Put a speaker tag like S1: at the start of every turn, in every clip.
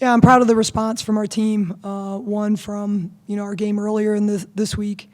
S1: Yeah, I'm proud of the response from our team. One from our game earlier in this week.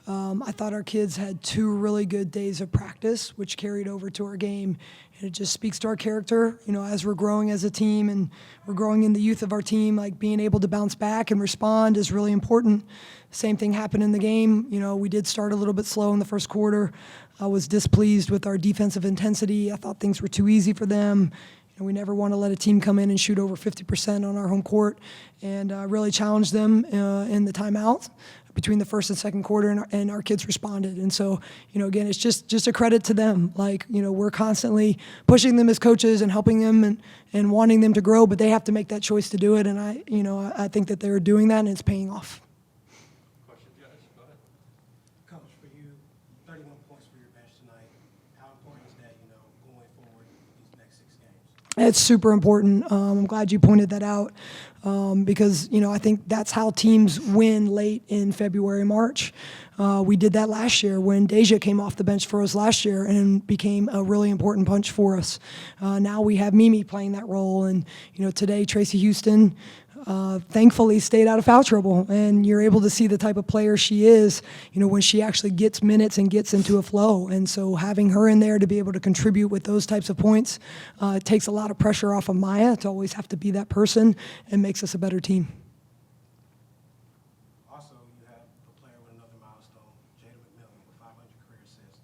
S1: I thought our kids had 2 really good days of practice, which carried over to our game. And it just speaks to our character, as we're growing as a team and we're growing in the youth of our team, like being able to bounce back and respond is really important. Same thing happened in the game. We did start a little bit slow in the first quarter. I was displeased with our defensive intensity. I thought things were too easy for them. We never want to let a team come in and shoot over 50% on our home court, and really challenge them in the timeout between the first and second quarter, and our kids responded. And so, again, it's just a credit to them. We're constantly pushing them as coaches and helping them and wanting them to grow, but they have to make that choice to do it. And I think that they're doing that, and it's paying off.
S2: Question, Judge? Go ahead.
S3: Coach, for you, 31 points for your bench tonight. How important is that, going forward these next 6 games?
S1: It's super important. I'm glad you pointed that out because, I think that's how teams win late in February, March. We did that last year when Deja came off the bench for us last year and became a really important punch for us. Now we have Mimi playing that role, and, today Tracy Houston thankfully stayed out of foul trouble, and you're able to see the type of player she is, when she actually gets minutes and gets into a flow. And so having her in there to be able to contribute with those types of points takes a lot of pressure off of Maya to always have to be that person, and makes us a better team.
S3: Also, you have a player with another milestone, Jada McMillan, with 500 career assists.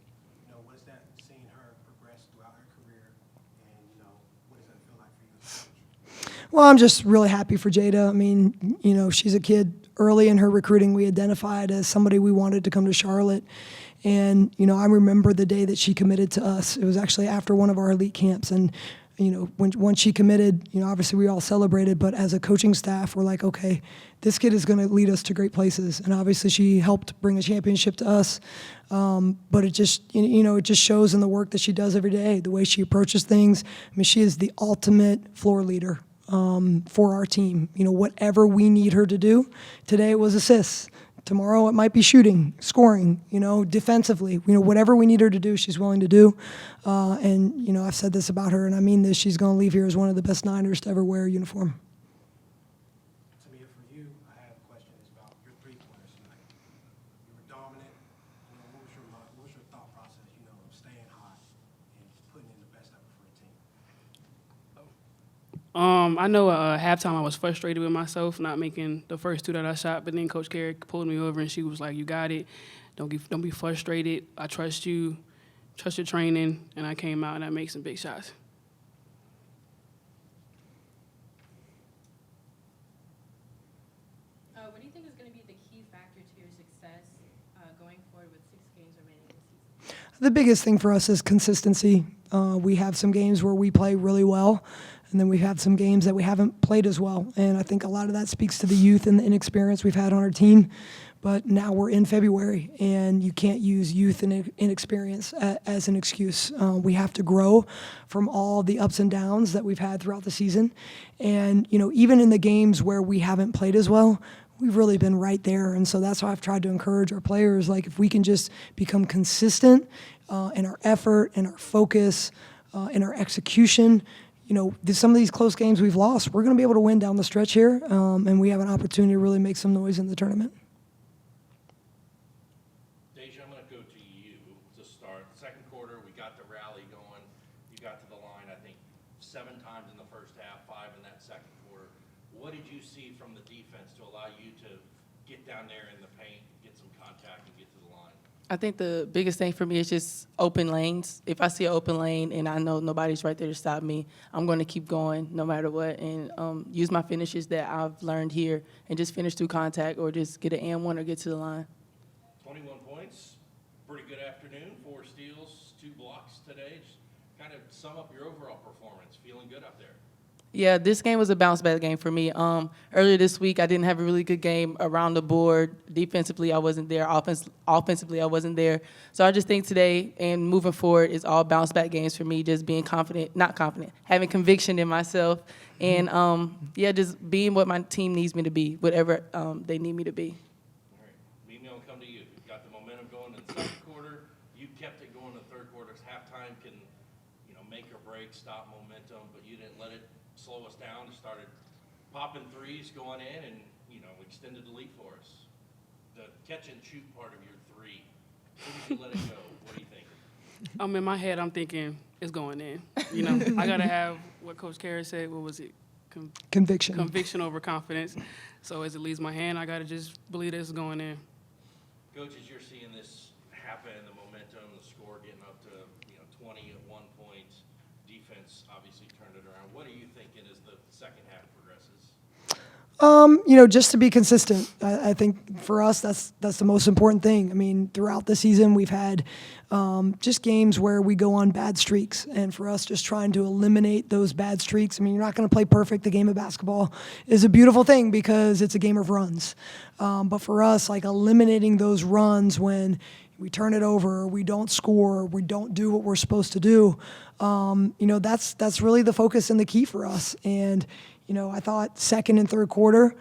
S3: What is that, seeing her progress throughout her career, and, what does that feel like for you as a coach?
S1: Well, I'm just really happy for Jada. I mean, she's a kid. Early in her recruiting, we identified as somebody we wanted to come to Charlotte. And, I remember the day that she committed to us. It was actually after one of our elite camps. And, once she committed, obviously we all celebrated. But as a coaching staff, we're like, okay, this kid is going to lead us to great places. And obviously she helped bring a championship to us. But it just, it just shows in the work that she does every day, the way she approaches things. I mean, she is the ultimate floor leader. For our team. Whatever we need her to do. Today it was assists. Tomorrow it might be shooting, scoring, defensively. Whatever we need her to do, she's willing to do. And, I've said this about her, and I mean this, she's going to leave here as one of the best Niners to ever wear a uniform.
S3: Tamia, for you, I have a question. It's about your 3-pointers tonight. You were dominant. What was your thought process, of staying hot and putting in the best effort for the team?
S4: I know at halftime I was frustrated with myself not making the first 2 that I shot, but then Coach Carrick pulled me over and she was like, "You got it. Don't be frustrated. I trust you. Trust your training." And I came out and I made some big shots.
S5: What do you think is going to be the key factor to your success going forward with 6 games remaining in the season?
S1: The biggest thing for us is consistency. We have some games where we play really well, and then we have some games that we haven't played as well. And I think a lot of that speaks to the youth and the inexperience we've had on our team. But now we're in February, and you can't use youth and inexperience as an excuse. We have to grow from all the ups and downs that we've had throughout the season. And, even in the games where we haven't played as well, we've really been right there. And so that's why I've tried to encourage our players, like if we can just become consistent in our effort, in our focus, in our execution, some of these close games we've lost, we're going to be able to win down the stretch here, and we have an opportunity to really make some noise in the tournament.
S2: Deja, I'm going to go to you to start. Second quarter, we got the rally going. You got to the line, I think, 7 times in the first half, 5 in that second quarter. What did you see from the defense to allow you to get down there in the paint, get some contact, and get to the line?
S6: I think the biggest thing for me is just open lanes. If I see an open lane and I know nobody's right there to stop me, I'm going to keep going no matter what, and use my finishes that I've learned here and just finish through contact or just get an and one or get to the line.
S2: 21 points, pretty good afternoon, 4 steals, 2 blocks today. Just kind of sum up your overall performance. Feeling good out there?
S6: Yeah, this game was a bounce back game for me. Earlier this week, I didn't have a really good game around the board. Defensively, I wasn't there. Offensively, I wasn't there. So I just think today and moving forward is all bounce back games for me, just being having conviction in myself, and just being what my team needs me to be, whatever they need me to be.
S2: All right, Mimi, I'll come to you. You've got the momentum going in the second quarter. You kept it going in the third quarter. Halftime can, make or break, stop momentum, but you didn't let it slow us down. It started popping popping threes going in and, extended the lead for us. The catch and shoot part of your three, as soon as you let it go, what do you think?
S4: In my head, I'm thinking it's going in. I gotta have what Coach Carey said. What was it?
S1: Conviction.
S4: Conviction over confidence. So as it leaves my hand, I gotta just believe this is going in.
S2: Coach, as you're seeing this happen, the momentum, the score getting up to 20 at one point, defense obviously turned it around. What are you thinking as the second half progresses?
S1: Just to be consistent. I think for us, that's the most important thing. I mean, throughout the season, we've had just games where we go on bad streaks, and for us, just trying to eliminate those bad streaks. I mean, you're not going to play perfect. The game of basketball is a beautiful thing because it's a game of runs. But for us, like eliminating those runs when we turn it over, we don't score, we don't do what we're supposed to do. That's really the focus and the key for us. And I thought second and third quarter,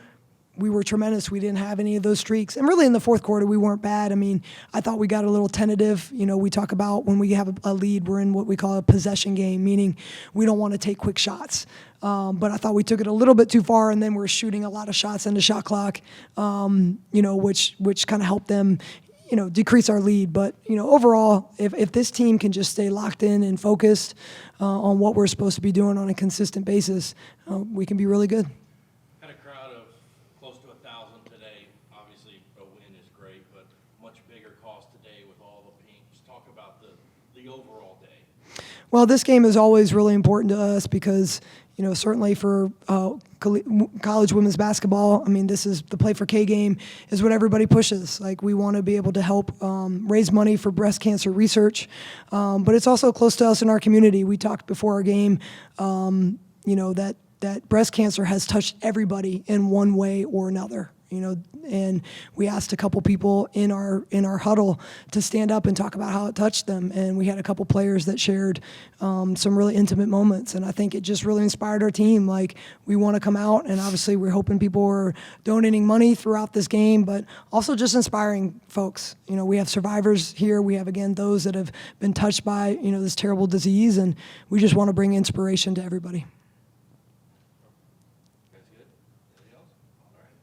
S1: we were tremendous. We didn't have any of those streaks. And really in the fourth quarter, we weren't bad. I mean, I thought we got a little tentative. We talk about when we have a lead, we're in what we call a possession game, meaning we don't want to take quick shots. But I thought we took it a little bit too far, and then we're shooting a lot of shots into shot clock, which kind of helped them decrease our lead. But, overall, if this team can just stay locked in and focused on what we're supposed to be doing on a consistent basis, we can be really good.
S2: Had a crowd of close to 1,000 today. Obviously, a win is great, but much bigger cost today with all the pink. Just talk about the overall day.
S1: Well, this game is always really important to us because, certainly for college women's basketball, I mean, this is the Play for K game is what everybody pushes. Like, we want to be able to help raise money for breast cancer research, but it's also close to us in our community. We talked before our game, that breast cancer has touched everybody in one way or another. And we asked a couple people in our huddle to stand up and talk about how it touched them, and we had a couple players that shared some really intimate moments, and I think it just really inspired our team. Like, we want to come out, and obviously we're hoping people are donating money throughout this game, but also just inspiring folks. We have survivors here. We have, again, those that have been touched by this terrible disease, and we just want to bring inspiration to everybody.